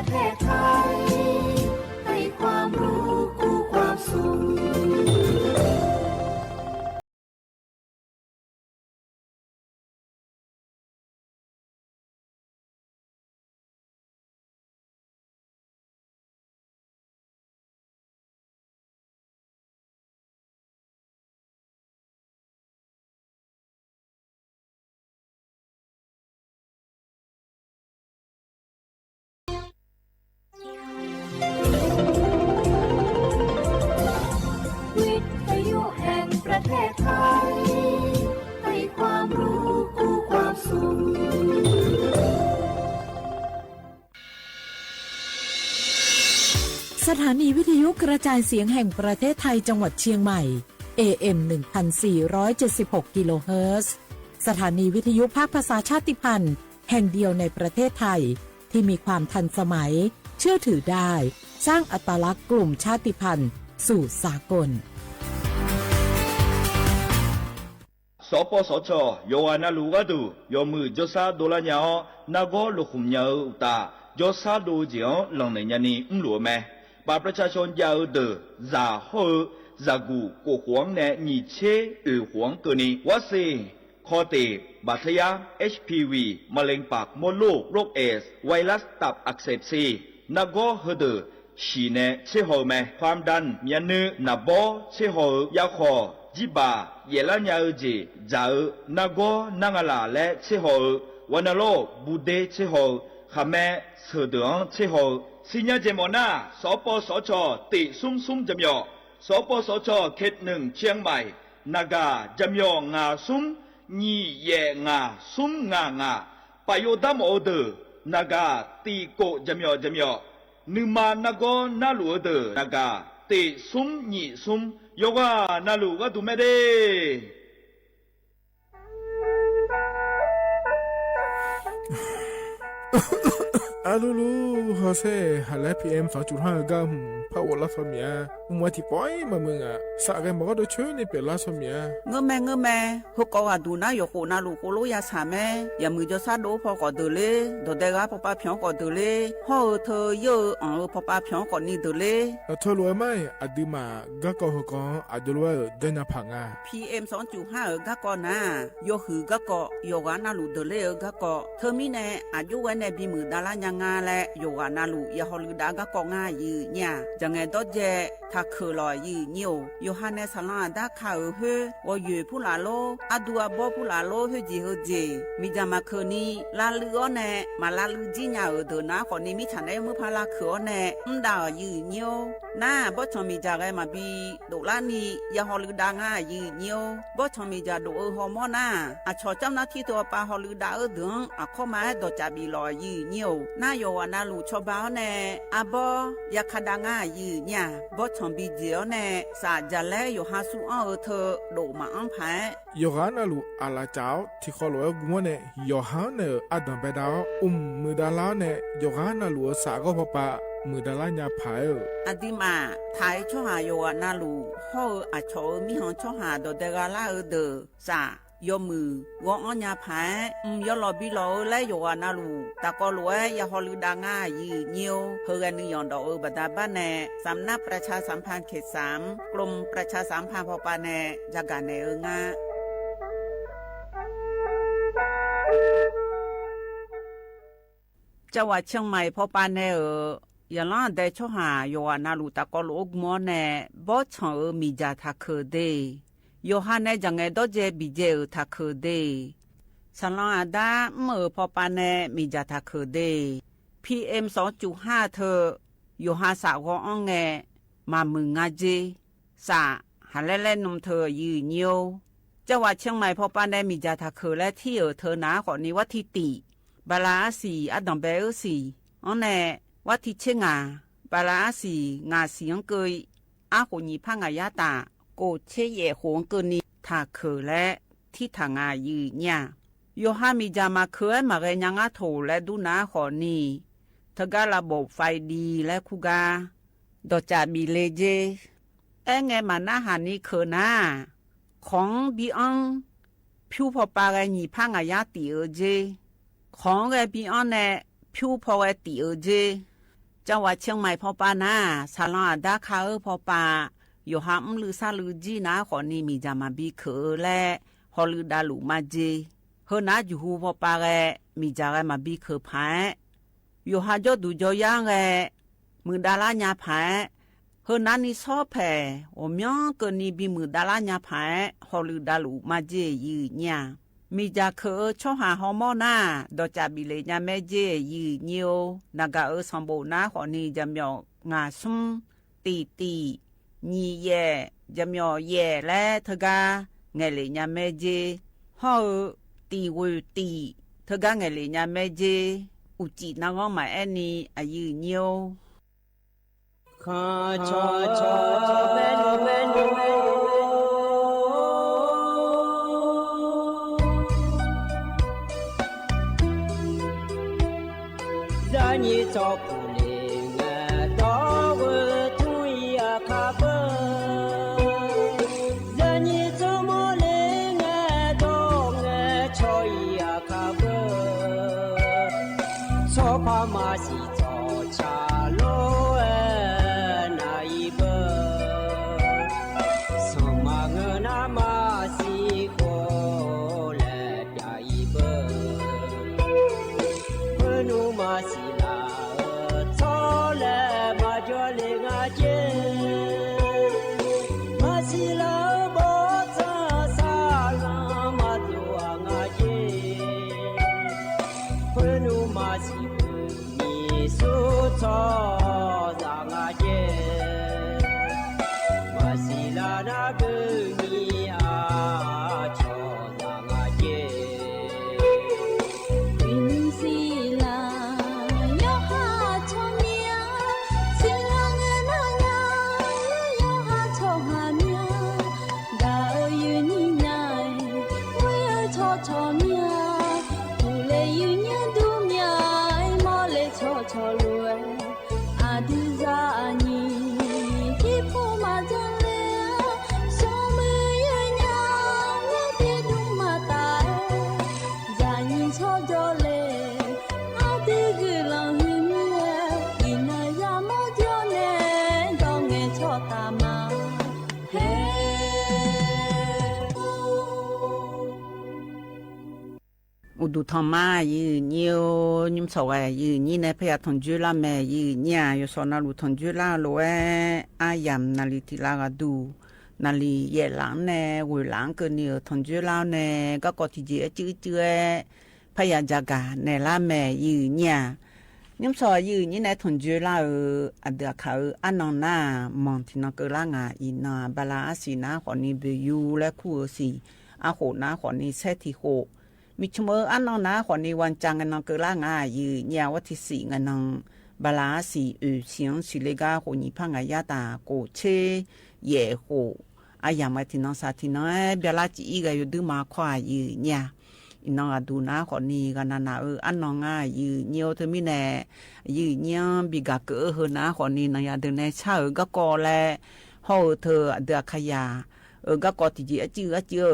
เทศไทยให้ความรู้กู้ความสุขวิทยุแห่งประเทศไทยให้ความรู้กู้ความสุขสถานีวิทยุกระจายเสียงแห่งประเทศไทยจังหวัดเชียงใหม่ AM 1476 กิโลเฮิรตซ์สถานีวิทยุภาคภาษาชาติพันธุ์แห่งเดียวในประเทศไทยที่มีความทันสมัยเชื่อถือได้สร้างอัตลักษณ์กลุ่มชาติพันธุ์สู่สากลสปสชโยอานาลูกาดูโยมือจซาโดลาญานาโกลุคุมญาอุตาจซาดูเจียวหลังในญานีหลัวแม่ปาประชาชนยาวเดอซาโฮซากูกูหวงแนนีเชหวงเกนีวาซีคอเตบาดทะยัก HPV มะเร็งปากมดลูกโรคเอสไวรัสตับอักเสบซีนาโกเฮเดอชีเนเชโฮแม่ความดันเมียนือนาโบเชโฮยาคอจิบาเยลัญญาจีจานาโกนางลาและเชโฮวันโลบูเดเชโฮขะแม่เสดองเชโฮสิญญาเจมอนาสปสชติซุ่มจำยอสปสชเขต1เชียงใหม่นากาจำยองาซุ่มညီရဲ့ငါซุ่มငါปโยดามโอเดนากาตีโกจำยอนึมานาโกนาลูเดนากาติซุ่มညီซุ่มโยกานาลูกาตุเมเดอาลูลูฮอเซ่ฮัลโหลพีเอ็ม2.5กัมพาวลาสเมียมัวที่ปอยมามึงอ่ะสักแกบอกว่าโดยช่วยในเปลาสเมียเงแม่ฮกว่าดูนะยกนาลูกโลยาสาแม่อย่ามือจะซาโดพอก็เดเลยโดเดกาพอป้าเพียงก็เดเลยฮอเธอเยอะพอป้าเพียงก็นี่เดเลยเธอรวยไหมอดีมาก็ก็ฮกอดีรวยเดินพังอ่ะ PM 2.5ก็ก่อนนะโยหือก็ก็โยกานาลูเดเลยก็ก็เธอมีแน่อายุวันในบีมือดารายังงาและโยกานาลูยาฮอลูดาก็ก็ง่ายยืเนี่ยจังไงดอเจถ้าคือลอยยืนิวโยฮันเนสลาดาข่าวเฮว่าอยู่ผู้ลาโลอดัวบ่ผู้ลาโลเฮจีมีจามาคืนนี้ลาลือแน่มาลาลือจีญาเดนะคนนี้มีฉันได้มือพาลาคือแน่ดายืนิวน่าบ่ชมีจาไกมาบีโดลานียาฮอลูดาง่ายยืนิวบ่ชมีจาโดฮอร์โมนาอะชอจำหน้าที่ตัวปาฮอลูดาดึงอะเข้ามาดอจาบีลอยยืนิวน่าโยวานาลูชอบาแน่อะบ่ยาคาดาง่ายยืเนี่ยบ่ชมบีเจียวแน่สาจะแลอยู่หาสู้อ้อเธอโดมาอังไผโยฮานาลูอาลาเจ้าที่เขาลอยกัวเนี่ยโยฮานะอดัมเบดามือดาลาเนี่ยโยฮานาลูสาก็พอปะมือดาลาญาไผอดีมาไทยช่อหาโยนาลูฮออะชอมีหองช่อหาโดเดกาลาเดสายมือวออัญญาไผยอลอบิลอและโยนาลูตะกอลวยยาฮอลืดาง่ายยืเนียวเฮกันนิยอนดอกบดาบ้านแน่สำนักประชาสัมพันธ์เขต3กรมประชาสัมพันธ์พอปาแน่จักาแน่งาจังหวัดเชียงใหม่พอปาแน่ยาลาได้ช่อหาโยนาลูตะกอลอกมอแน่บ่ชอมีจาทาเคเดโยฮันเนจังไงดอเจบิเจทักคือเดสลองอาดาเมื่อพอปานเนมีจาทักคือเด PM 2.5 เธอโยฮันสาวอ้องแงมามึงงาเจสาหันเล่นนมเธอยืนโยจังหวัดเชียงใหม่พอปานเนมีจาทักคือและที่เธอหนาขอนี้วัดทิติบาลาสีอดัมเบลสีอ้อแน่วัดทิเชงาบาลาสีงาเสียงเกยอาโกนีพังอายาตาโกเชเยหงเกินีถ้าคือและที่ทางอายืเนี่ยโยฮามีจามาเคยมาเรยังอาโถและดูนาขอนี่ทการะบบไฟดีและคูกาดอจาบีเลเจไงมาหน้าหานี่คือหน้าของบีอังผิวพอปาไงหนีพังอายาตีเจของไงบีอังเนี่ยผิวพอไงตีเจ จังหวัดเชียงใหม่พอปานะสาลาดาคาพอปาอยู่หามลือซาลือจีนะขอนี่มีจามาบีเคอและฮอลือดาลูมาเจเฮนาอยู่หูพอปาแกมีจาแกมาบีเคอพายอยู่หาจอดูจอย่างแกมือดาลาญาพายเฮนานี่ชอบแผ่โอมยองเกินนี่บีมือดาลาญาพายฮอลือดาลูมาเจยือญามีจาเคอชอหาฮอมอนาดอจาบิเลญาแม่เจยือเนียวนากาสัมโบนาขอนี่จำยองงาซุมตีညီရဲ့ဂျမြော်ရဲ့လဲထကားငယ်လေးညာမဲကြီးဟောတီဝတီထကားငယ်လေးညာမဲကြီးဥကြည့်နောင်းမအဲ့နီအယူညိုခါချောချောမဲနိုမဲနိုဇာညေချောပူလေးငါတော်ဝသူရခါပဇာညေချောမလေးငါတော်ငါချောရခါပသောဖာမရှိချောချာလောနာဤပသောမငနာမရှိကိုလက်ပြဤပဘနုမရှိလာသောလက်မကျော်လေငါကျဲမရှိလာဘောသာစာလာမတော်ငါကျဲဘနုမရှိสุทอสางาเจมาสิลานาเกมีอาชอสางาเจวินสีลาโยหาชอเมียสิลาเงินนาญาโยหาชอหาเมียดาวยืนนี่นายเวยชอชอเมียผู้เลยืนยันดูเมียมอเลชอชอรวยอาดิซานีที่ผู้มาจังเลยสองมือยืนยันและเดียดูมาตายจานีชอจอเลยอาดิกลังหิมเล่อินายามอจอเน่ดองเงชอตามาเฮอุดุทอมายือเนียวนิมสวายยือนี่ในพยาทนจุลาแม่ยือเนี่ยยศนาลุทนจุลาโลเออายามนาลิติลากาดูนาลีเยหลังแน่เวหลังเกินเนี่ยทนจุลาแน่ก็กอที่เจจื้อพยาจากาในละแม่ยือเนี่ยนิมสวายยือนี่ในทนจุลาอเดือเขาอันนองหน้ามองที่นกลางาอินาบาลาสีนาขอนี้เบยูและคู่สีอาโหนาขอนี้เซติโหมิชเมออันนองนะขอนี้วันจังกันนองเกล่างายือยาวัติสีกันนองบาลาสีเสียงสิเลกาโหนิพังอายาตาโกเชเยโหอายามาที่นองสาธินองเบลาจีอีกอยู่ดื้อมาควายืเนี่ยอินองดูนะขอนี้กันนาอันนองยืเนียวเธอมีแน่ยืเนี่ยบิกาเกอเฮนะขอนี้นายาเดินในชาก็กอแลห่อเธอเดือขยาก็กอที่จื้อ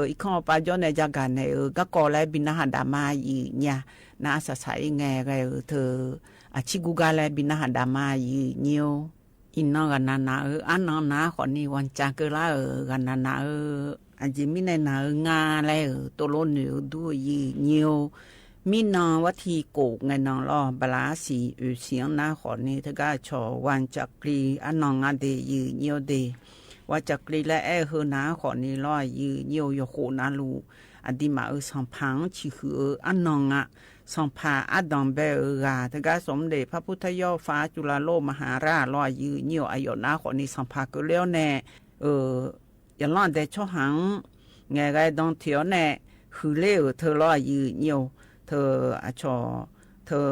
อีกข้อปาย้อนในจากการในก็กอและบินาหันดามาอีเนี่ยน่าสะใสไงไรเธอชิกุกาและบินาหันดามาอีเนียวอินนองกันนาอันนองนาขอนี่วันจากเกล่ากันนาอันจิมิในนางาและตัวโลนดูอีเนียวมินองวัธีโกไงนองล้อบลาสีเสียงนาขอนี่เธอก็ชอวันจากกรีอันนองอาเดอีเนียวเดว่าจากกรีและเฮนาขอนี้ลอยยืเนียวยโคนาลูอดีมาสัมพังชิคืออันนองสัมภาอดอมเบกาแต่ก็สมเด็จพระพุทธยอฟ้าจุฬาโลกมหาราชลอยยืเนียวอายนาขอนี้สัมภาก็เลี้ยวแน่อย่าล่อนแต่ช่อหังไงไงดองเถียวแน่คือเลี้ยวเธอลอยยืเนียวเธอชอเธอ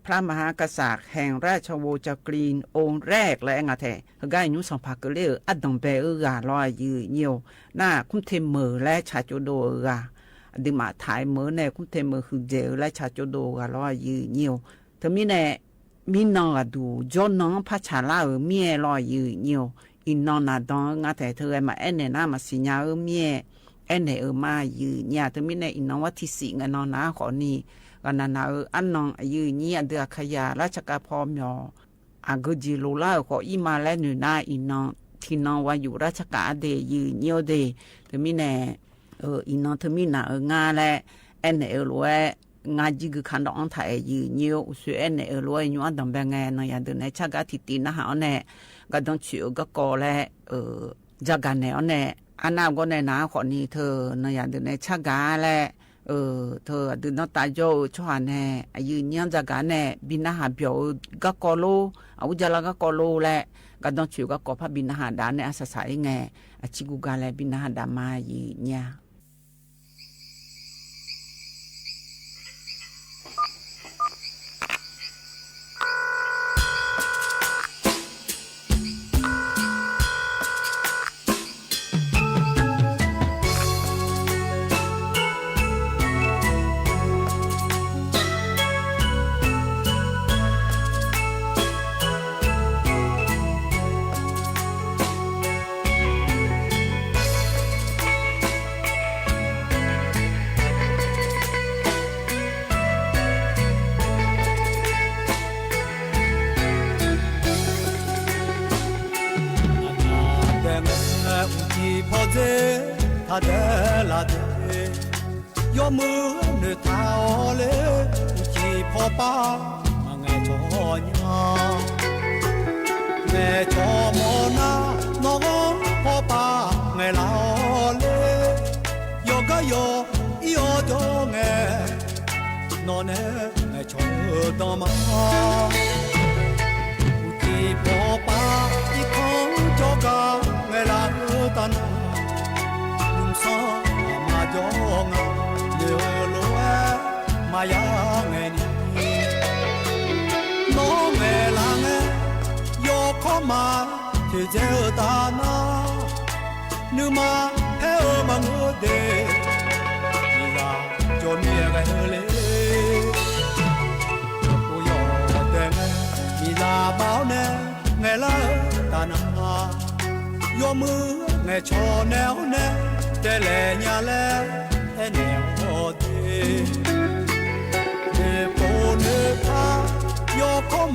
พระมหากษัตริย์แห่งราชวงศ์จักรีนองค์แรกและงาแท้ก็ได้ยุสัมภาก็เลี้ยวอดอมเบกาลอยยืเนียวหน้าคุ้มเทมเมอร์และชาโจโดกาดิมาถ่ายเมื่อในคุ้มเทมเมอร์คือเจอและชาโจโดกาลอยยืเนียวเธอมีแน่มีนองดูจนน้องพัชราเมียลอยยืเนียวอินนอนนาดองงาแต่เธอมาเอ็นเนน่ามาสิญาเมียเอ็นเนมายืเนี่ยเธอมีแน่อินนองวัติสิงนอนนาขอนี่กันนาอันนองยืเนี่ยเดือขยาราชกาพอมยอ阿个吉路啦和伊马来女那伊能听能话有ราชการ的有nhiều的他们呢伊能他们那nga嘞anh ở lối ngay chỉ cứ khán động thấy nhiều sự anh ở lối nhiều đồng bên nghe nó nhà đường này chắc cả thịt tin nó hảo nè cái đông chịu cái cò lẽ gia gan này nè anh nào có này nào họ đi thơ nó nhà đường này chắc cả lẽ thơ từ nó tại cho anh nè nhiều gia gan nè bên nó hà biểu cái cò lô ở giờ là cái cò lô lẽ cái đông chịu cái cò phải bên nó hà đá nè sát sát nghe chỉ cứ cái lẽ bên nó hà đá mà nha他的拉的，要么你他哦嘞，不计破巴，爱做娘，爱做么那，那个破巴爱老嘞，有个有着爱，那呢爱做到嘛，不计破巴，一空做个爱老单。mà cho ngà nhiều lúa mà ya nghe ni nó nghe là nghe yo khó mà thì dễ ta na nếu mà theo mà ngỡ đề đi ra cho nia cái lệ cô yo đề nghe đi ra báo nè nghe là ta na yo mưa nghe cho néo nè để lẽ nhà lẽ thế nẻo thế để cô nữ ta yo có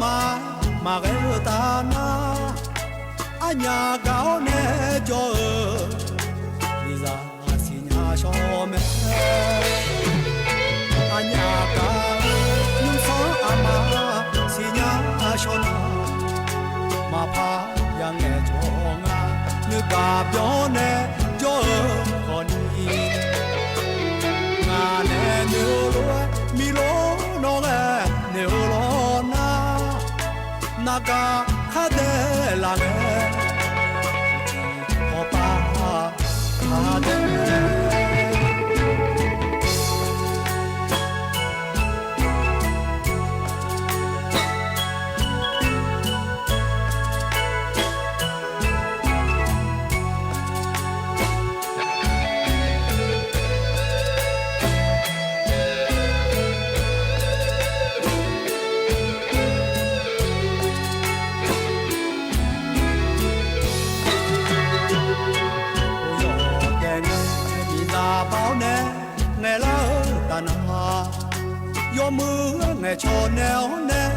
mà cái ta na anh nhà gạo nè cho đi ra xin nhà cho mẹ anh nhà gạo nhưng sao ama xin nhà cho na mà pa yang nghe cho nga nữ bà biểu nè cho con đi ngà nè nếu lúa mi lúa nó nè nếu lúa na ca khá đê là nè họ ba khá đê yo mưa ngày cho néo nè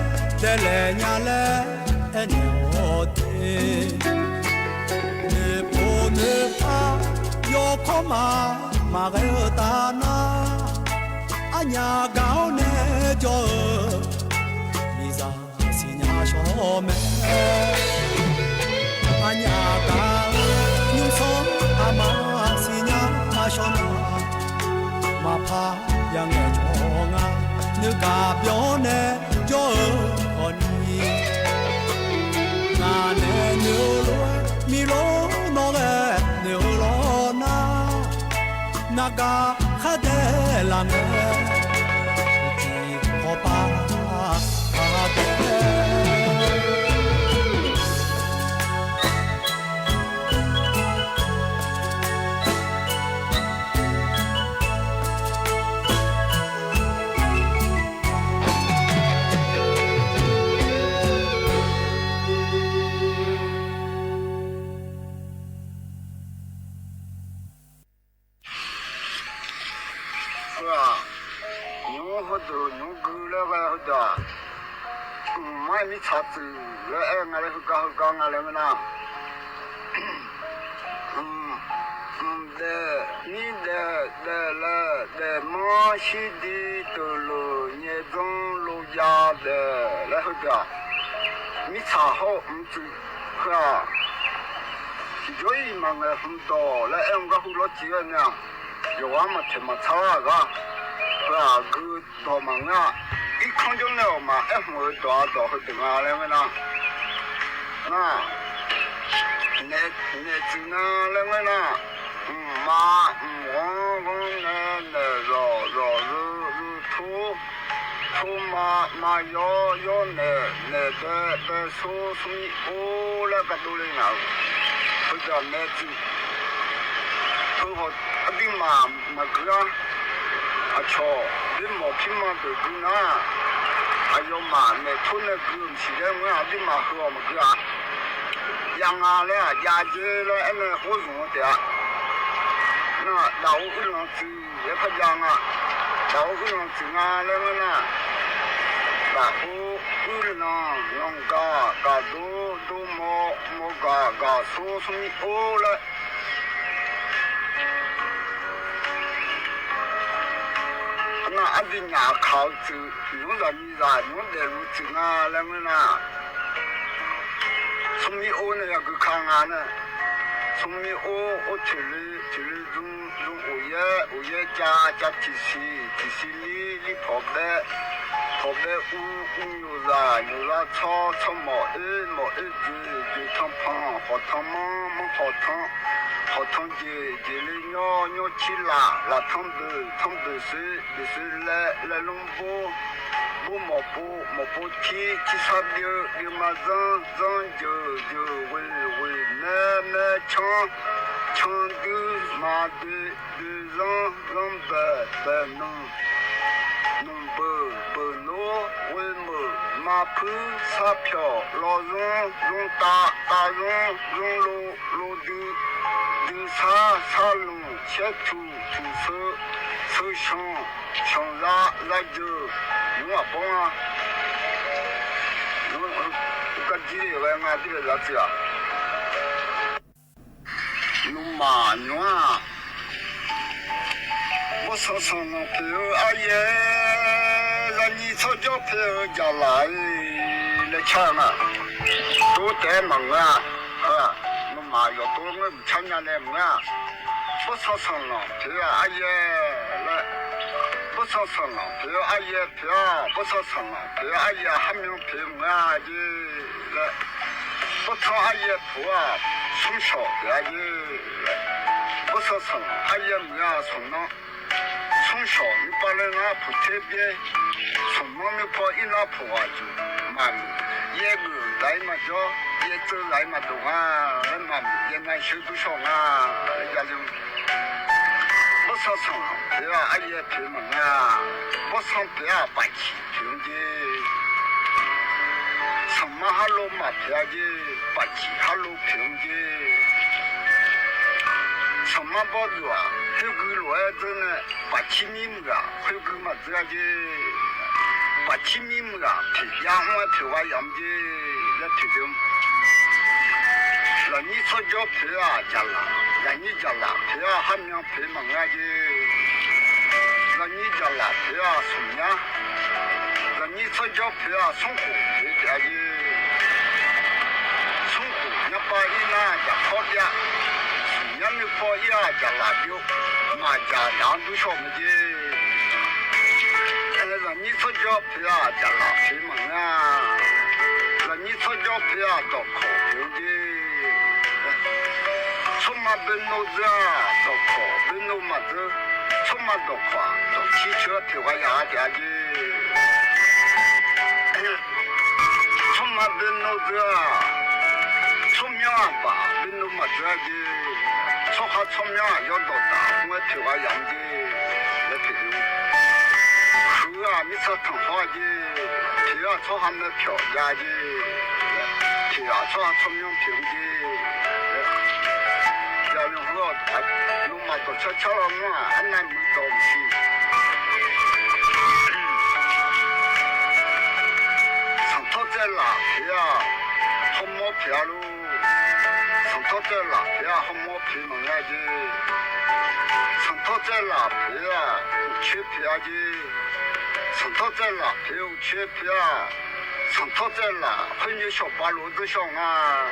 để lẽ nhà lẽ thế néo thế nè bố nè ta yo khó mà cái ta na anh nhà gạo nè cho đi ra xin nhà cho mẹ anh nhà gạo nhưng sống mà xin nhà cho mà pa yang nghe cho nga nữ cả biểu nè cho con đi ngà nè nữ lúa mi lúa nó nè nữ lúa na ca khá đê là nè chỉ có ba khá đê 查子，俺来好讲俺来个呐。的马西的道路，年中路家的来后的，没查好，知哈。就一嘛个很多，来俺个好多几个呢，有俺们他妈查个，哈个多嘛啊，一看就了嘛，俺们多好等俺来个呐，那，那只能来个呐。嘛，我嘛要那说我那个都来了，或者那只，都好一定嘛个啊瞧，你毛皮嘛都不拿，还有嘛那土那个是的我一定嘛好嘛个，养啊嘞，养鸡嘞，那好用的。那老个人子也不讲啊，老个人子啊，那个呢，老个人弄嘎都莫嘎说你哦了，那俺的nhà靠子用的你啥用的路子啊，那个呢，从你哦那个看啊呢。从你我去了用午夜加提示你跑呗牛肉炒毛就汤胖好汤么好汤就了鸟起啦汤的是来弄毛不提啥的嘛就为那唱的嘛的让白弄不弄为么马铺撒票老人用大人用路的沙龙切土手上拉着用啊帮啊我个记得我俺这个啥子啊弄嘛弄啊我上了朋友阿爷让你吵架朋友家来抢啊都得忙啊我嘛要多我不参加来忙啊我上了朋友阿爷来不上了朋友阿爷朋友不上了朋友阿爷还没有朋友啊就来不上阿爷婆啊从小的阿爷不上了阿爷没有从那从小你把人家不特别从那没跑一那跑啊就妈咪也个来嘛叫也走来嘛动啊那妈咪也那手不上啊人家就不上了对吧阿爷陪门啊不上不要把气平的什么哈罗嘛陪的把气哈罗平的什么包子啊这个罗真的把气米木啊这个嘛这个把气米木啊陪养我陪我养的那陪的那你说叫陪啊家了那你家了陪啊还没有陪门啊的那你家了陪啊送呀那你说叫陪啊送货陪家的送货你把一拿家跑的人家跑一家拉丢，马家两都小么的，让你出脚陪啊家拉陪门啊，让你出脚陪啊到考评的，出马奔路子啊到考奔路嘛子，出马到考到汽车陪我牙家的，出马奔路子啊，出名吧奔路嘛子的。出好出名要到大，我陪我养的来陪的，口啊没吃挺好的，陪啊出还没票价的，陪啊出还出名平的，家人好大，弄嘛都吃了嘛，俺那没到不起。上头在啦皮啊，红毛皮啊喽，上头在啦皮啊，红毛皮弄来的，上头在啦皮啊，缺皮啊的，上头在啦皮有缺皮啊，上头在啦，混有小八路子上啊，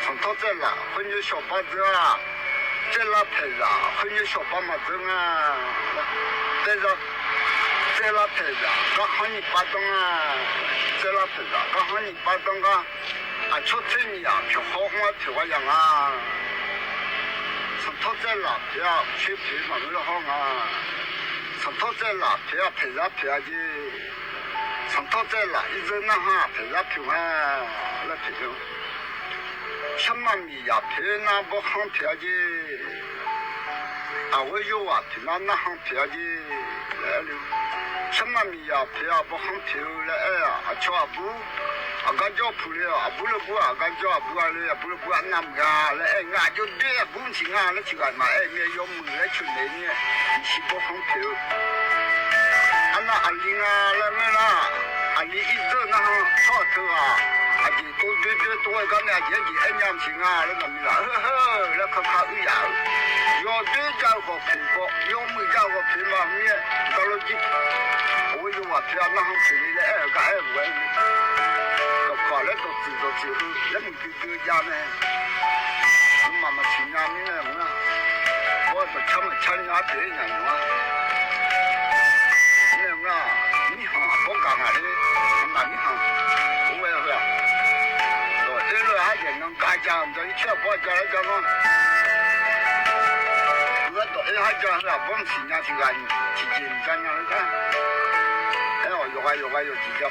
上头在啦，混有小八子啊，在啦皮啊，混有小八马子啊，在这。在那台上，刚好你巴东啊，在那台上，刚好你巴东啊，出菜米啊，票好我票我样啊，从头在那票去皮嘛没好啊，从头在那票配上票的，从头在那一直那哈配上票啊，那配票，什么米呀票那不好票的，我有啊票那好票的，来了。什么米呀？皮啊不很漂亮哎呀！叫阿布，阿个叫布了，阿布了布啊，个叫阿布啊了，布了布啊那么啊，了哎，俺就对不行啊，那去干嘛？哎，没有门来去那呢，是不很漂。俺那阿玲啊，那么啦，阿玲一直那哈操头啊，阿姐多一个那姐姐爱娘亲啊，那么啦，呵呵，那可怕一样。要对家个苹果，要没家个苹果面，到了几。我就话票那行处理的哎个哎我，个考虑到知道之后，那么就家呢，妈妈亲家们呢嘛，我都他们参加别人嘛，那个你好，我讲下的，那你好，我也是，我这个还得能干家，这一切我家来讲嘛。我到一下讲是不用亲家去干，去见家娘的看。哎，我有几家。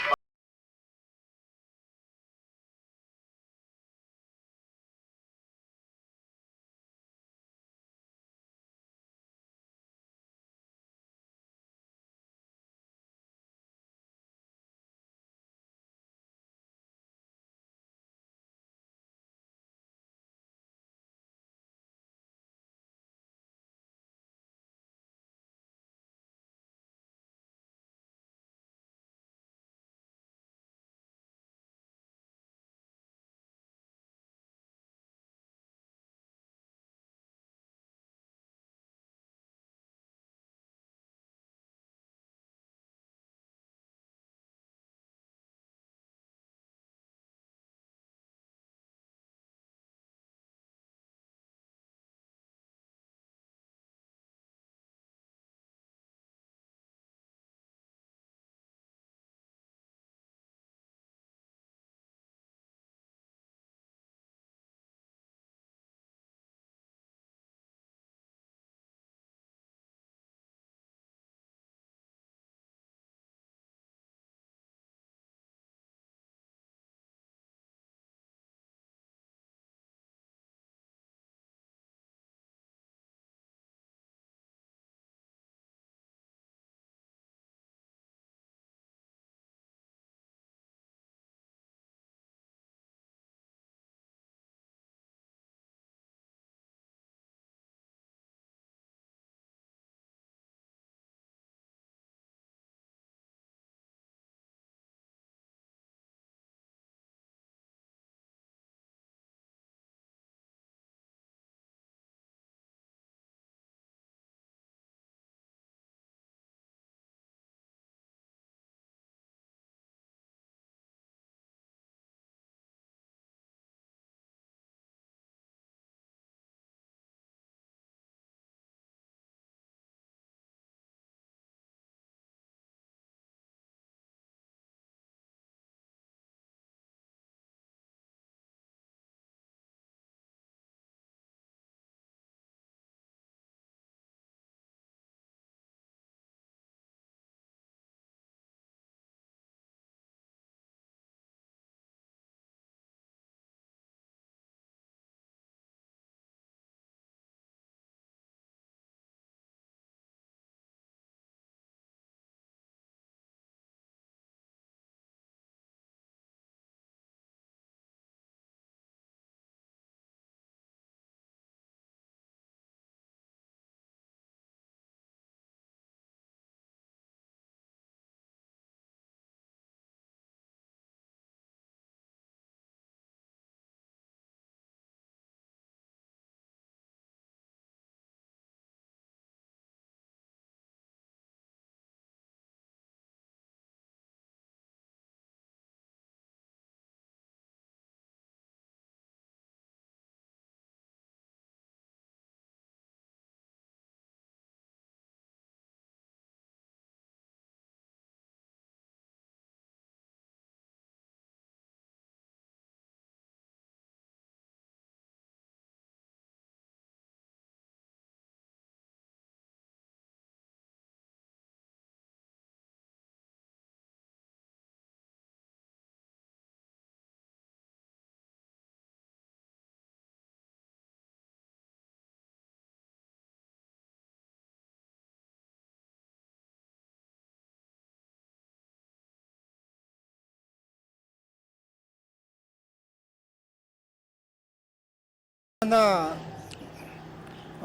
那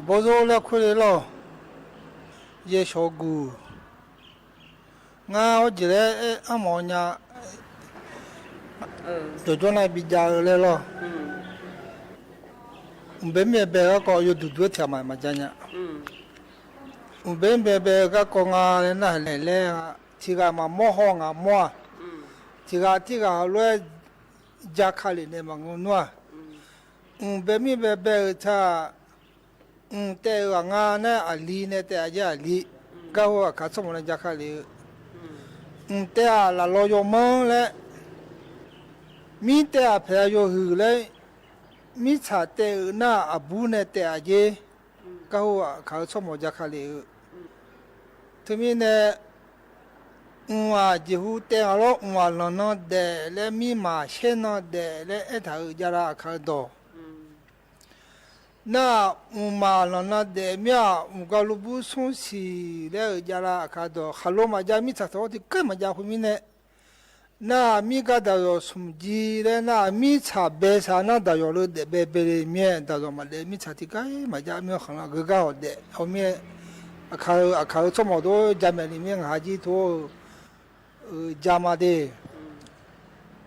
不做了亏了，也小股。我记得俺妈家就做那比较来了。bên bè bè có yêu tụt tụt theo mà chăng nhá. Bên bè bè các con à là lẽ thì cái mà mua hàng à mua. Thì cái loại giá cả này mà ngon quá. Bên bè bè chaแต่ว่างานน่ะอลีเนี่ยแต่อาจจะอลีก็ว่าข้าสมนะจักเลยแต่ละลอยมองและมีแต่เพลยหือเลยมีชาแต่หน้าอบูเนี่ยแต่อาจจะก็ว่าข้าสมจักเลยทีนี้เนี่ยว่าจะหูแต่เราว่าลอนเดและมีมาเช่นเดและไอ้ท่าจะรักเขาดอ那嘛那的面，个路不松西来家啦，看到哈罗嘛家米查到的根嘛家后面呢，那米个到要送机的那米查白查那到要了的白白的面，到要嘛的米查的个嘛家没有很那个好的，后面看这么多家面里面还几多家嘛的，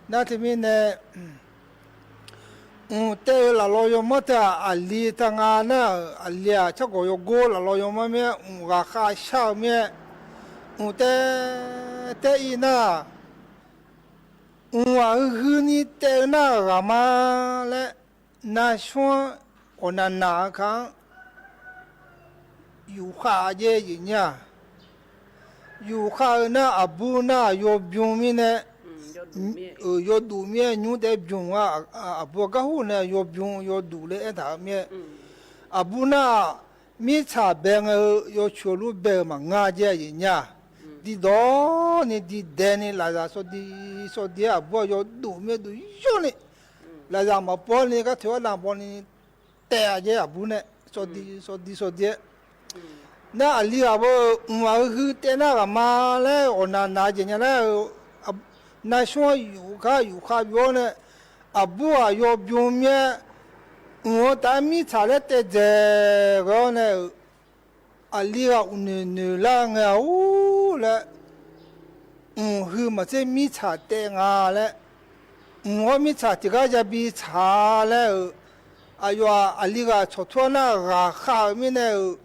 那这边呢。แต่ละลอยมาแต่อัลลีตั้งงานน่ะอัลลีชักก็ยกโกละลอยมาเมียราคาเช่าเมียแต่อีน่ะว่าคืนนี้แต่น่ะรามาและน่าชวนคนนั้นน่ะครับอยู่ข้าเย่ยิ่งเนี่ยอยู่ข้าน่ะอับบูน่ะยบยุงมีเนี่ย有肚面牛在病啊，不个户呢有病有肚嘞一大面，不那米茶病有全路病嘛，俺家人家，地道呢地带呢来着说的不有肚面都有呢，来着嘛包呢个条那包呢带着不呢说的，那里啊不我去带那个嘛嘞，我拿人家嘞。那说有卡标呢，不有标面，我但米查了在这个呢，里个女郎啊，了，去嘛这米查的啊了，我米查这个就比查了，里个错错那下面呢，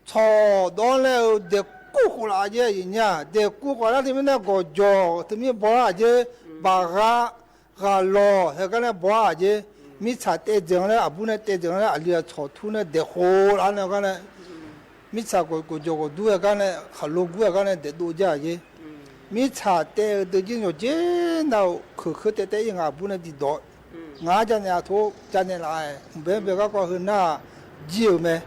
错到了的。顾啦je inya de ku ko la timi na go jo timi bo aje ba ga lo he ka na bo aje mi cha te jeng la abu na te jeng la ali cho thu na de ho la na ka na mi cha go jo go du ka na ha lo gu ka na de do ja je mi cha te de jing yo je na khu te yin abu na di do nga ja na tho ja ne la be ka ko na ji me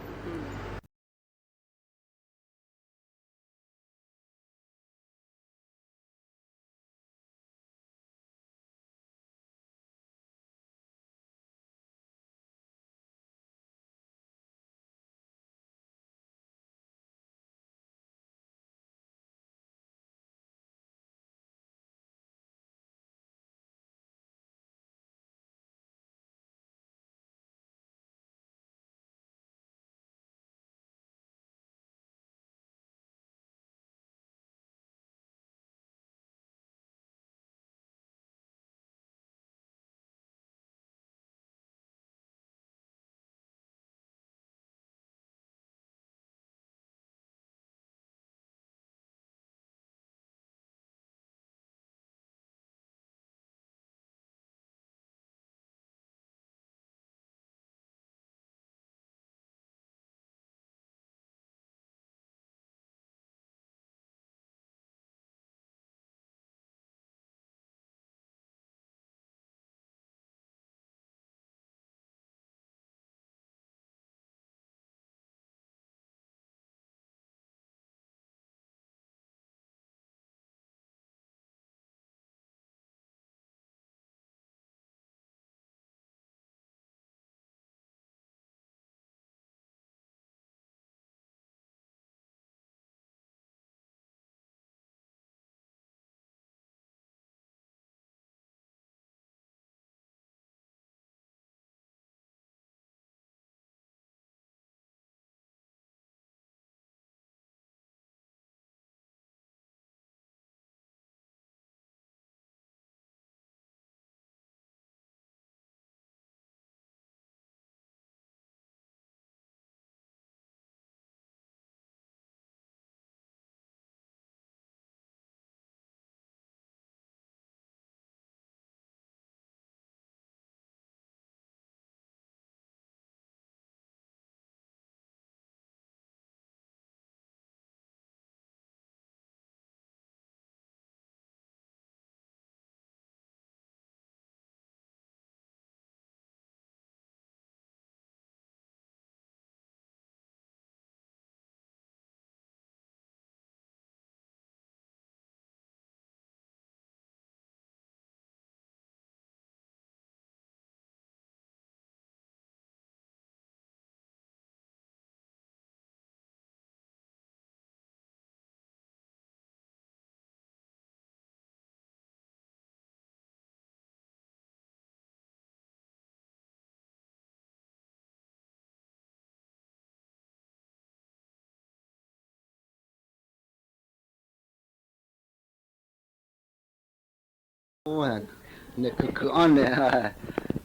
เนี่ยคืออันเนี่ย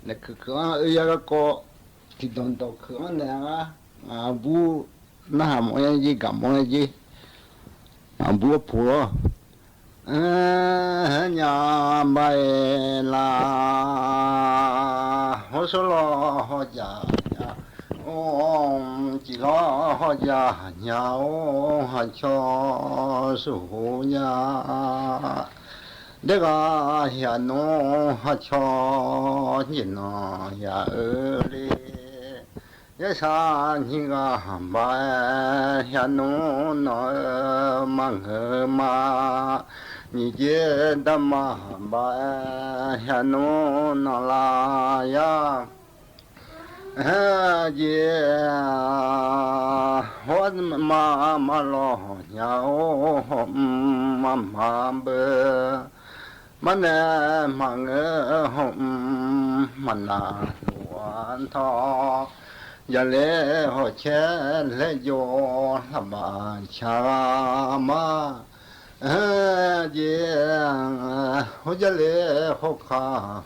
เนี่ยคืออันอยากก็ที่โดนตกคืออันเนี่ยบูน่ามองยังจีกับมองยังจีบูพูดยามไปละหัวสลอหัวจ่าโอ้จีล้อหัวจ่าเหงาหัวชอสุญาเด็กอย่าโน้หัวชอยินน้อย่าลียะสานิกาบายานุนมังมานิเจดมาบายานุนลายาเจหัวมาลอยาวมาเบมันเนมังหอมมันนาวันทออย่าเล่หัวแช่เล่โยละบาชามาเจียหัวจะเล่หัวขา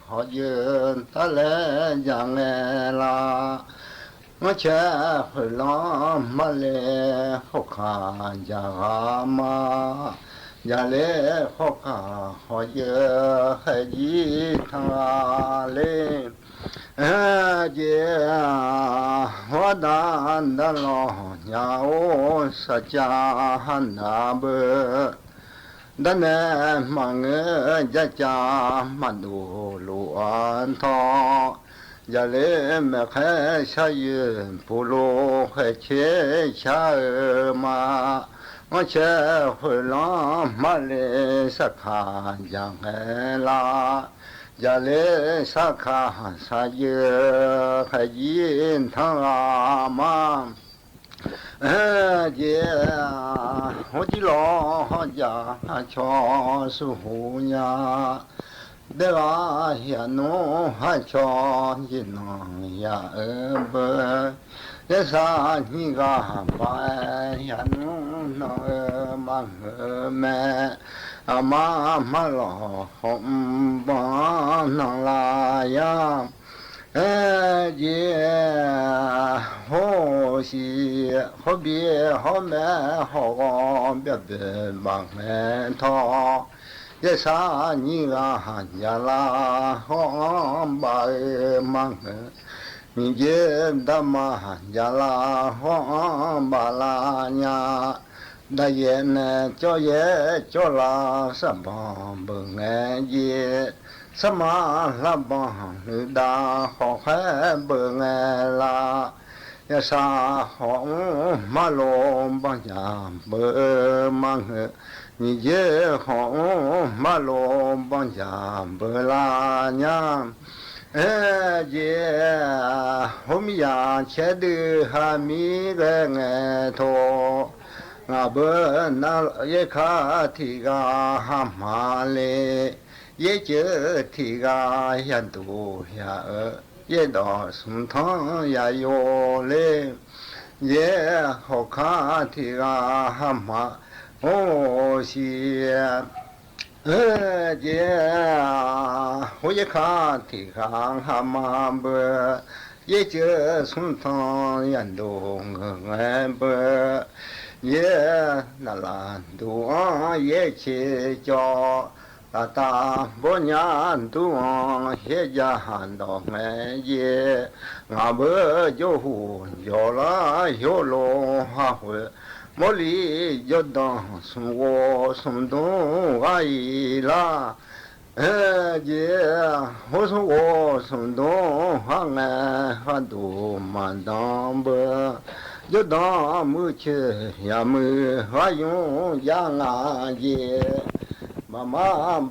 หัวยืนตะเล่อย่างเงล่ะมาแช่หัวล้อมาเล่หัวขาอย่ามาอย่าเล่หัวขาหัวยืนให้ยีทั้งเล่เจ้าหัวดานดาลอยาวสัจจาหันนาเบดันเนมังจะจามาดูล้วนทออย่าเล่แม่แค่ชายผู้โลให้เชชามาว่าเชื่อหัวล้อมาเลสักขาอย่างเฮลาอย่าเล่สักขาสายเยให้ยินทั้งมาเจ้าหัวจิโลหัวจ่าชอสุหูญาเด็กอย่าโน้ให้ชอยินอย่าเบยะสานิกาบายานุนมังแม่มาลอหอมบานลายาเจ้าโหสิโหเบียโหแม่โหเบียเบียบางแม่ทอยะสานิกายาลาหอมบายมังมิเจดามาจาลาหอบาลาญาดาเยเนจอเยจอลาสบาเบงเยสมาลาบังดาขอแค่เบงลายะสาหอมาโลบัญญาเบมังมิเจหอมาโลบัญญาเบลาญาเจ้าหอมยาเชดือหามีเรงโทงาเบนาเยคาทิกาหามาเลเยเจทิกายันตุยาเยดอสุนทยาโยเลเยหอคาทิกาหามาโอเสียเจ้าหัวขาที่ข้างหามาเบเยเจอสุนทรยันดงเงเบเยนาลานดูเยเชจอตาบุญญาดูเฮจาหันดอกเงเยงาเบโยหูโยลาโยโลฮาหัวมอลียอดสมวสมดงไกลาเจ้าหัวสมวสมดงหังหันดูมันดำเบยอดมือเชยามือหายุยางาเยมา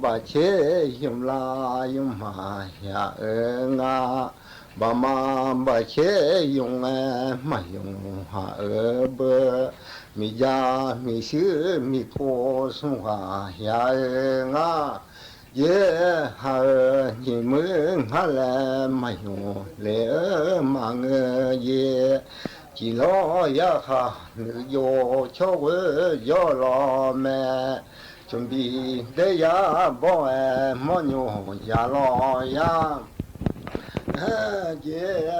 บาเชยุมลายุมายางาบามาบาเชยุงมายุงหาเบมียามีชื่อมีโคสุหายางาเยหาหิมึงหาแลมาอยู่เลมังเยจิโลยาคาโยโชเวยอลอแม่准备的呀，包哎，莫牛呀老呀，姐，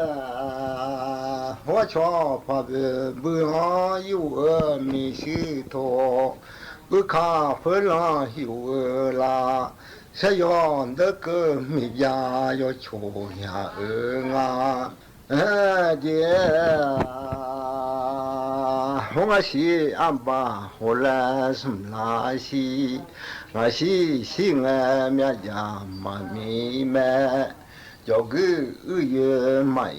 我瞧怕不上有没石头，我看不上有啦。谁要那个米呀要求呀啊，姐，我是俺爸后来什么拉西，我是心爱面家妈咪们，叫个月买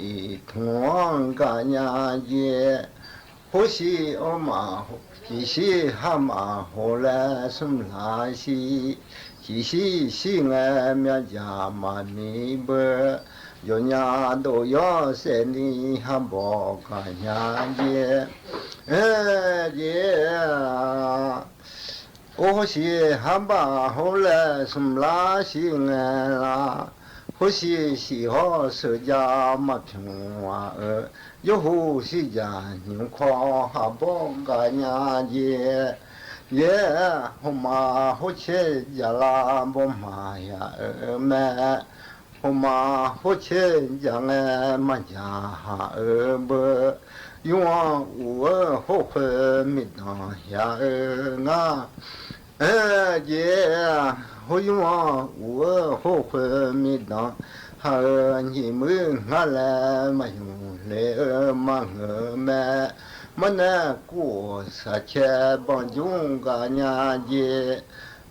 同干呀姐，或是我妈，其实俺妈后来什么拉西。其实心爱面家妈咪不，有伢都要生你还不干伢姐，姐，我是还把后来什么啦心爱啦，我是喜好社家嘛平娃儿，有呼吸家牛靠还不干伢姐。耶，我妈我去家啦，我妈呀儿们，我妈我去家来嘛家哈儿不，用我后悔没当呀儿啊，姐，我用我后悔没当，哈儿你们俺来嘛用来儿嘛儿们。么那过啥钱帮中个年纪，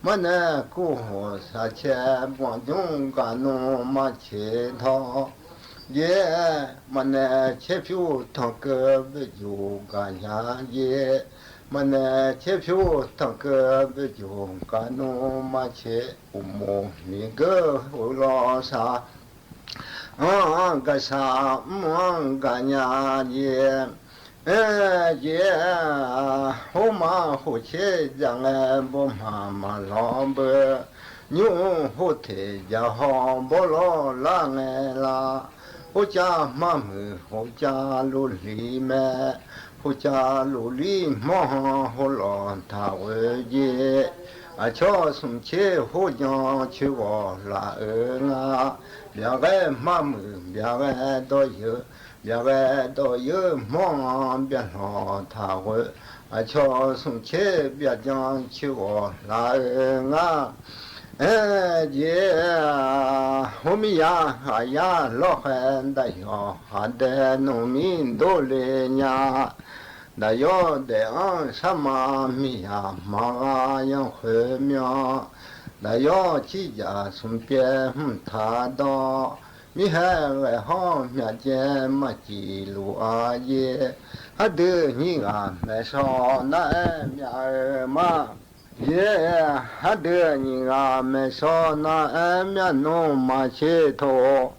么那过啥钱帮中个弄么钱套，也么那钱票他个不就个年纪，么那钱票他个不就个弄么钱，我么那个后老啥，个啥个年纪。姐，我妈后去将来不妈妈老不，牛后腿家好不老拉来啦，我家妈妈我家路里面，我家路里忙好老他为姐，瞧送去后将去我拉儿啊，两个妈妈两个都有。两个都有忙别老他会，瞧送去别讲去我拉人啊，姐，我们呀老汉的要还得农民都来呀，那要得俺什么米呀马样会苗，那要几家送别他到。米还外行面前么记录啊耶，还得你啊没少那面儿嘛耶，还得你啊没少那面弄嘛切头，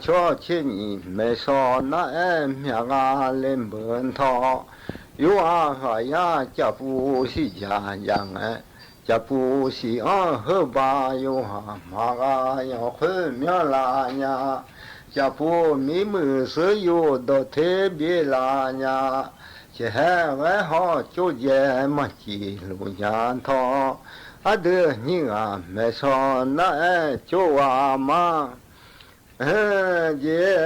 瞧起你没少那面啊林本头，有呀家不是家养哎。家不是后把有马要回面啦呀，家不没么事有到特别啦呀，这还外好就这么记录呀头，得你啊没说那就嘛，姐，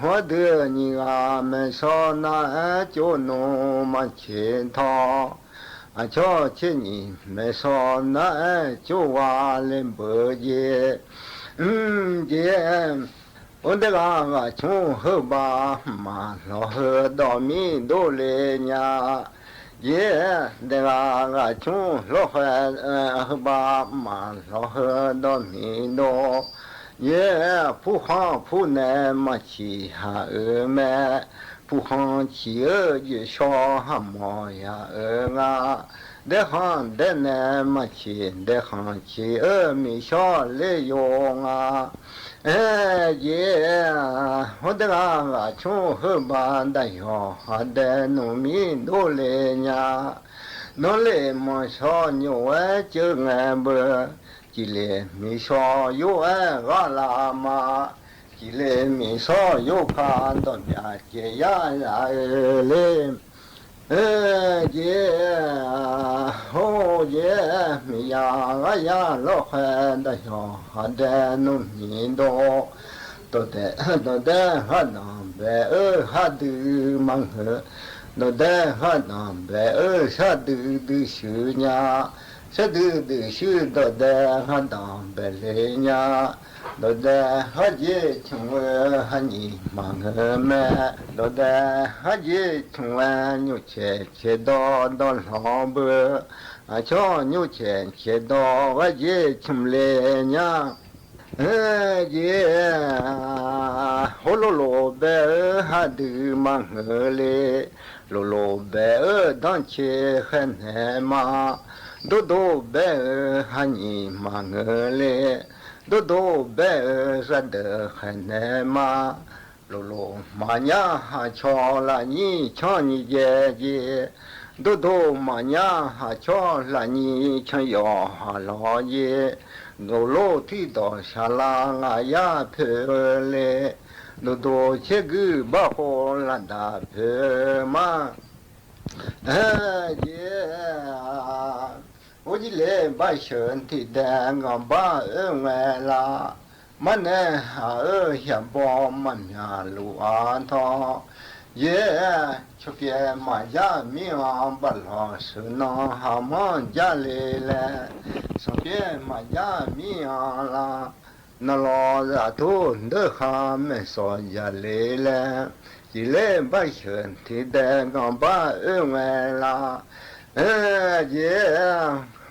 我得你啊没说那就弄么钱头。瞧起你没说那就人不接，姐，我这个从后把嘛老河到民都来呀，姐，这个从老后把嘛老河到民都，也不好不难嘛去哈儿们。不行起儿就小哈毛呀儿啊，那行的那么起，那行起儿没小来用啊，姐，我这个从后半的要哈的农民都来呀，农来么小牛儿就俺不，几来没小有俺阿拉嘛。几来没少有看到面接呀呀嘞，好耶，米呀呀，老汉的小孩的农民多，都得哈南北哈的忙呵，都得哈南北啥的修呀，啥的修都得哈南北来呀。都在哈吉听闻哈尼忙个么，都在哈吉听闻牛切到老伯，啊瞧牛切到哈吉听来呀，好罗白哈的忙个嘞，罗白当切很难嘛，都白哈尼忙个嘞。都白啥的很难嘛，罗马娘还瞧了你瞧你姐姐，都马娘还瞧了你瞧要哈老爷，罗提到下啦啊呀陪嘞，都切个把好啦大陪嘛，我这来把身体的我把外啦，慢呢下包慢呀路安头，出边马家米王把老师弄好忙家里来，上边马家米王啦，那老热头都还没上家里来，这来把身体的我把外啦。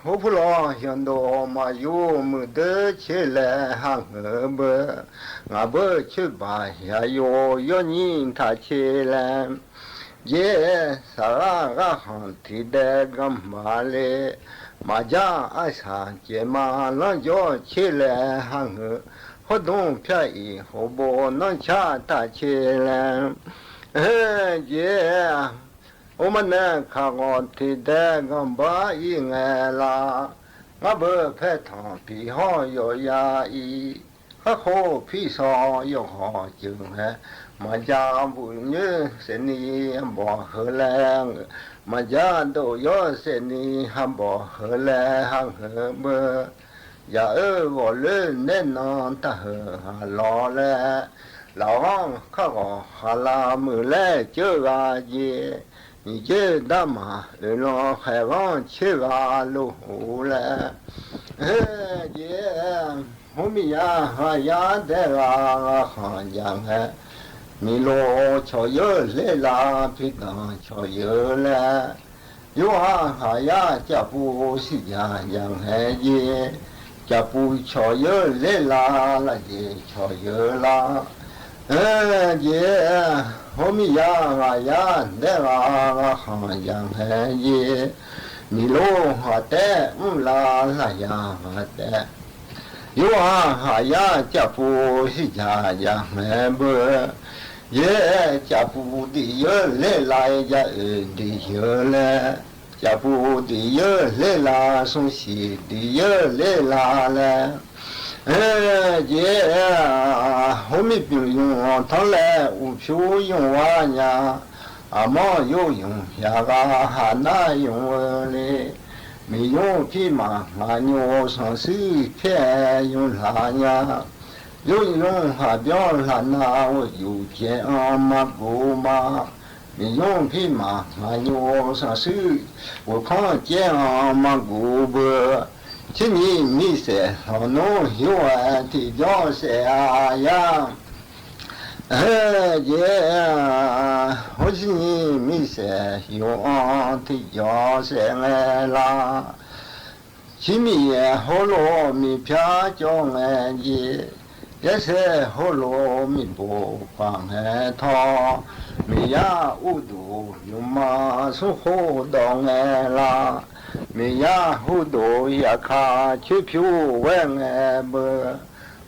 我不老想到嘛有没得起来喊我不去吧呀要人他起来，啥个行提的干嘛嘞？马家阿三姐嘛能叫起来喊我，活动便宜好不能抢他起来，我们呢看我提的我把一眼啦，我不拍汤皮好要压抑，还好皮上要好酒哎，马家不女是你不喝来，马家都要是你还不喝来还喝不，呀我人能打喝老来，老王看我哈拉没来就阿姐。你这大马路海往去瓦路了，我们呀呀的啊行样哎，米罗桥有来啦，皮当桥有了，有呀家不是呀样哎耶，家不桥有来啦，那也桥有啦。我们呀的行样哎耶，米罗哈的啦呀的，有呀家不是家样哎不，家不的有来啦呀的有了，家不的有来啦送西的有来啦了。我们不用他来无票用完呀，阿妈有用呀个还那用嘞，没用皮嘛俺牛上手片用啥呀？用还表啥那我有钱阿妈不嘛？没用皮嘛俺牛上手我看见阿妈不不。今年米色老农有啊的叫谁啊呀？我今年米色有啊的叫谁来啦？今年好罗米票叫俺爷，也是好罗米不放俺他，米呀无度有嘛是好当俺啦。没呀，好多呀看去票问哎不，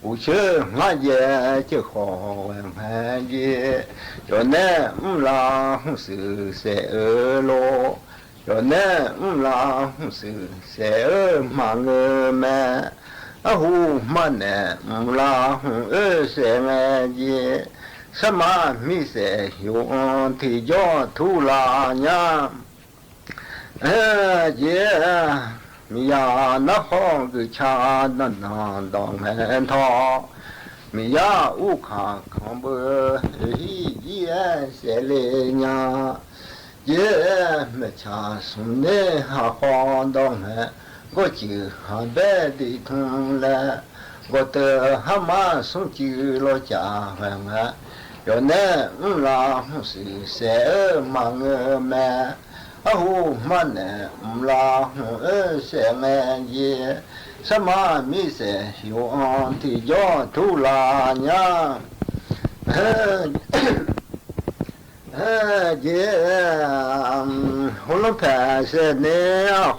我去俺也就好问俺也，要那啦是谁咯？要那啦是谁忙个么？啊呼嘛那啦谁俺也，什么米色用提着土拉呀？姐，米呀那好个cha那当门头，米呀乌卡康不一些嘞呀，姐没cha送的还好当门，我就还白的痛了，我的还嘛送去了家还嘛。有那啦是谁忙么？哦，嘛呢啦谁么也？什么米色用提着土拉呀？姐，我们拍摄呢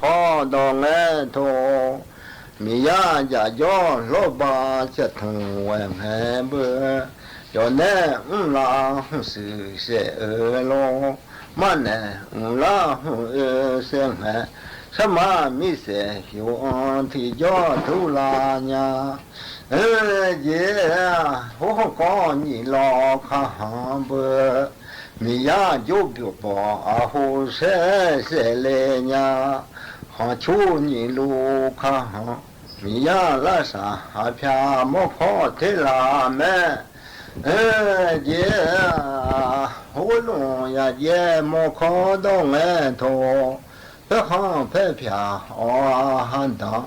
好多人头，米呀家家老爸这同我们不。有那啦是谁咯？嘛呢啦谁么？什么米色用提着土拉呀？姐，我讲你老看不？米呀就不把后谁来呀？好求你路看，米呀拉啥片莫跑的拉么？姐，我弄呀姐莫看到门头，别行别偏喊当，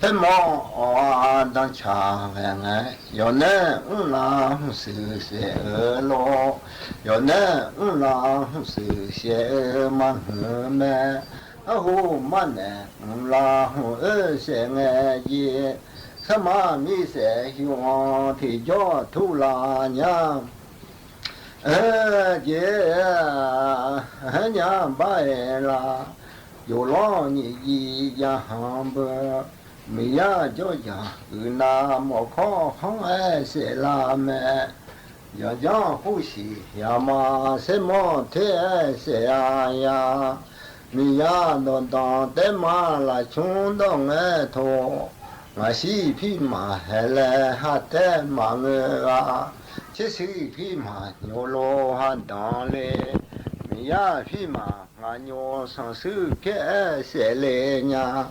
别忙当茶碗，要那啦是谁咯？要那啦是谁嘛么？哦嘛呢啦谁姐？什么米色用提着土拉呀？姐，娘把啦，有了你一样不？没呀就讲那么靠行谁拉么？要讲呼吸呀嘛什么天谁呀？没呀当得嘛啦穷到头。我是匹马还来还得忙啊，这是匹马牛罗还当嘞，米呀匹马俺牛上手给谁来呀？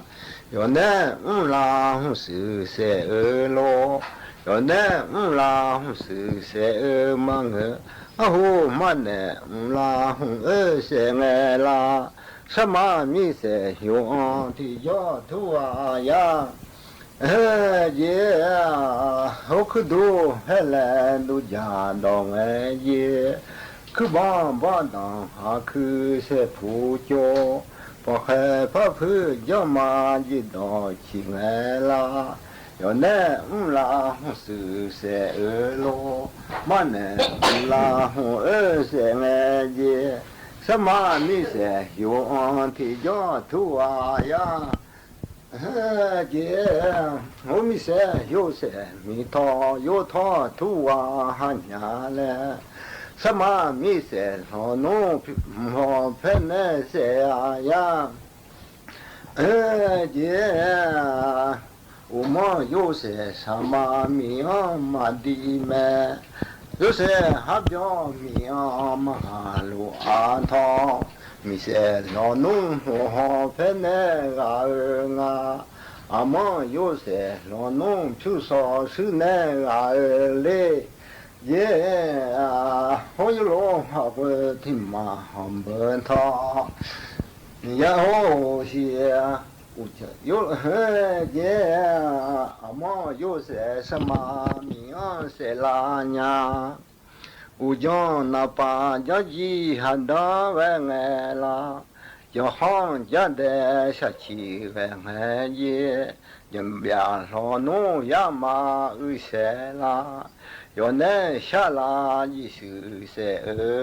有那啦是谁咯？有那啦是谁忙哦嘛呢啦谁来啦？什么米色用的要土啊呀？姐，我可多还来都家当姐，可帮当还可是不教，不害怕怕叫妈的当起来啦，要那啦是谁咯？嘛那啦谁姐，什么你是用的叫土啊呀？姐，我们说有些米汤有汤土啊哈娘嘞，什么米色老农好喷那些呀？姐，我们有些什么米啊嘛的么？有些还叫米啊嘛路啊汤。米色老农好喷那个啊，阿妈有些老农就说是那个嘞，也我有老好不听嘛，好不他，然后些我就有也阿妈有些什么名些啦呀。我讲那把家鸡还当外爱啦，叫行家的下去外爱也，人别说农呀嘛些啦，要那下啦一是些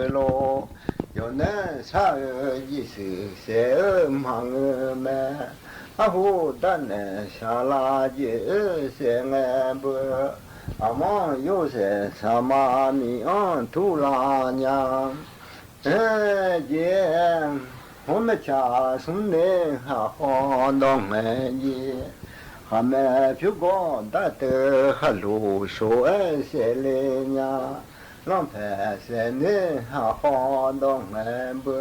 咯，要那啥一是些忙么，啊胡蛋那下啦一些爱不。阿妈有些什么米土拉呀？姐，我们家兄弟还好当爷，还没去过大的还路说些嘞呀？浪拍山内还好到南边，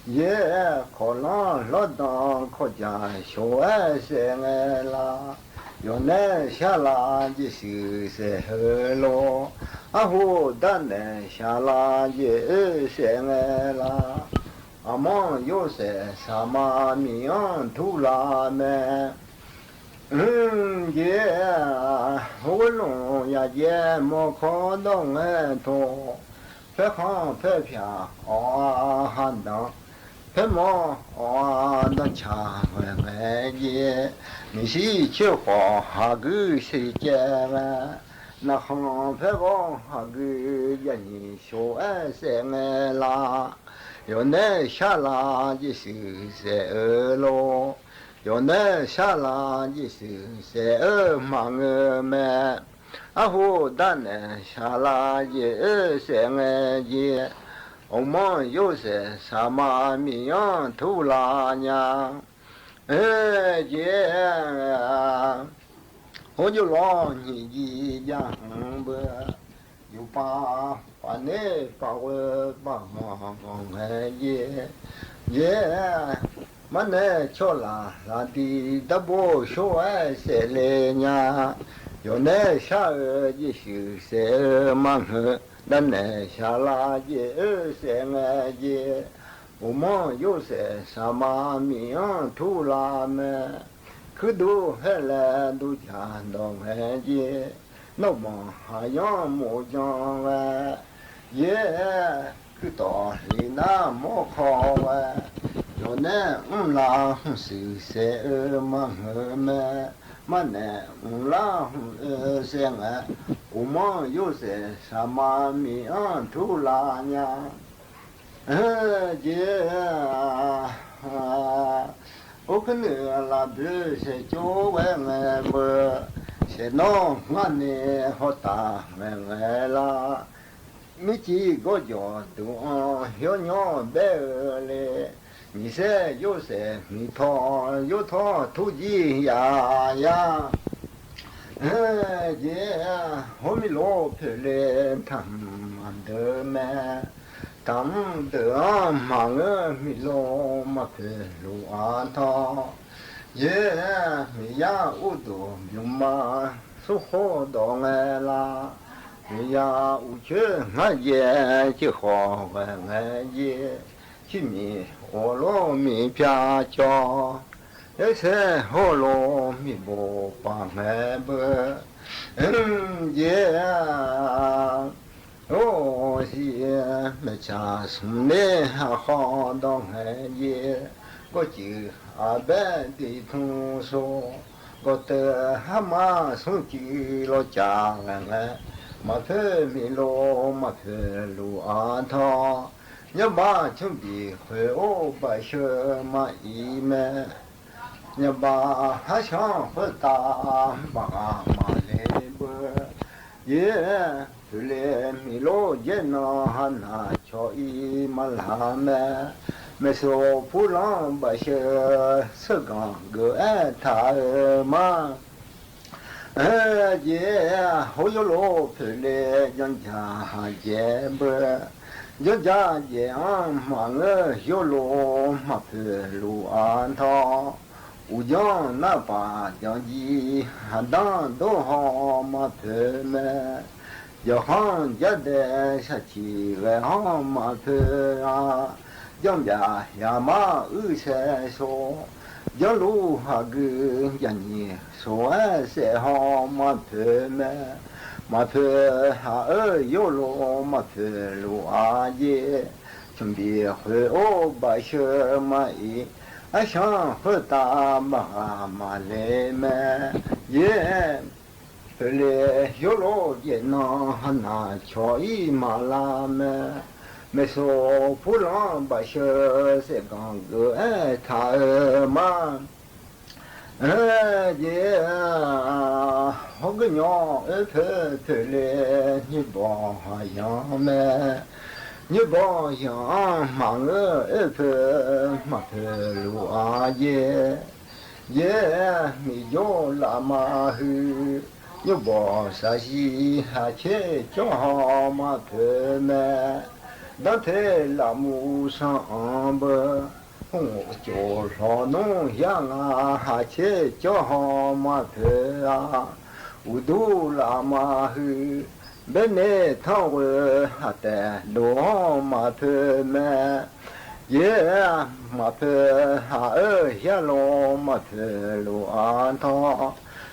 也可能老当可家小爱山爱啦，要南下啦就收拾好咯，啊呼当南下啦就山爱啦，阿妈有些什么米样土拉咩？也我弄呀也莫看到俺多，别看别偏啊喊当，别莫啊那茶俺也，你是去花哈个世界嘛？那行别讲哈个呀你小爱生俺啦，要那下啦就是是咯。要那下啦就是是忙么，啊呼当那下啦也是俺也，我们有些什么米样土拉呀，也，我就让你一样不，有把那把我把俺也。มันเนี่ยชอลาลาดีดับโบโชเอเสเลญาโยเนชาจิสุเสมังเฮดันเนชาลาเยเสงเยอุมอโยเสสามามิยันทุลาเมคือดูเฮเลดูจานดองเฮเยนบมหายังโมจังเวเยคือต่อลีนาโมคอเว有那啦是谁嘛么嘛那啦谁啊？我们有些什么米安土拉呀？姐我可能啦不是就为我么，是弄我呢好大我啦，没几个叫都小鸟白嘞。你说有些米汤有汤土鸡呀呀，姐，我们老婆嘞他们的嘛，他们的忙个米老嘛婆路啊他，也米呀乌多米嘛说好当爱啦，米呀乌去俺也就好俺也。去米火罗米偏叫，有些火罗米不把俺不，也，哦是没家送的还好当俺也，我就阿伯的同说，我的蛤蟆送去了家俺，马头米罗马头路阿他。要把兄弟会我把什么一门，要把还想回答妈妈来不，也就来米罗也那还拿巧一嘛拉么，没说不让把些是刚个爱他嘛，也好有罗皮来人家也不。人家也忙个小路嘛皮路安他，乌江那把江鸡还当都好嘛皮么，要行家的下去来行嘛皮啊，江家呀嘛二说，江路哈个呀你说爱些好嘛皮么。马皮哈有路马皮路阿爷，准备回我把什么伊，俺想回答妈妈来么也，后来有路也拿巧伊马拉么，没说不让把什些刚个爱他嘛。姐，我个娘婆婆嘞，你帮样么？你帮样忙个婆嘛婆路阿爷，也没有那么好，又把啥西还去叫好嘛他们，那天拉木上不，我就说弄样啊，还去叫好嘛他啊，我都拉嘛去，本来他会还得罗嘛他们。也嘛特哈下罗嘛特罗安他，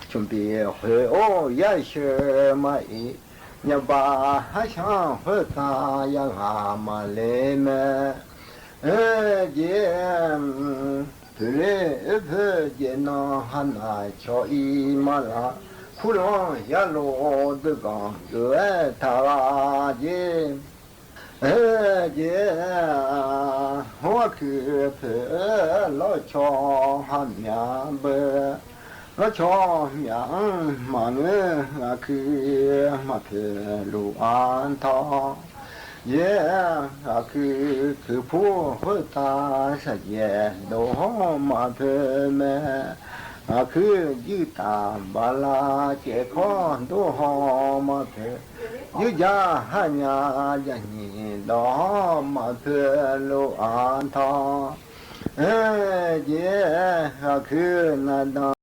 准备回哦也是嘛伊，你把还想回家呀阿嘛来么？也突然不见那哈那乔伊嘛啦，苦浪也罗的讲有爱他也。我去陪老乔哈面不，老乔面嘛呢，我去嘛陪路安他，也我去普和他世界都好嘛陪么，我去一大巴拉健康都好嘛陪。有家汉呀呀你老马特路安他，也可那当。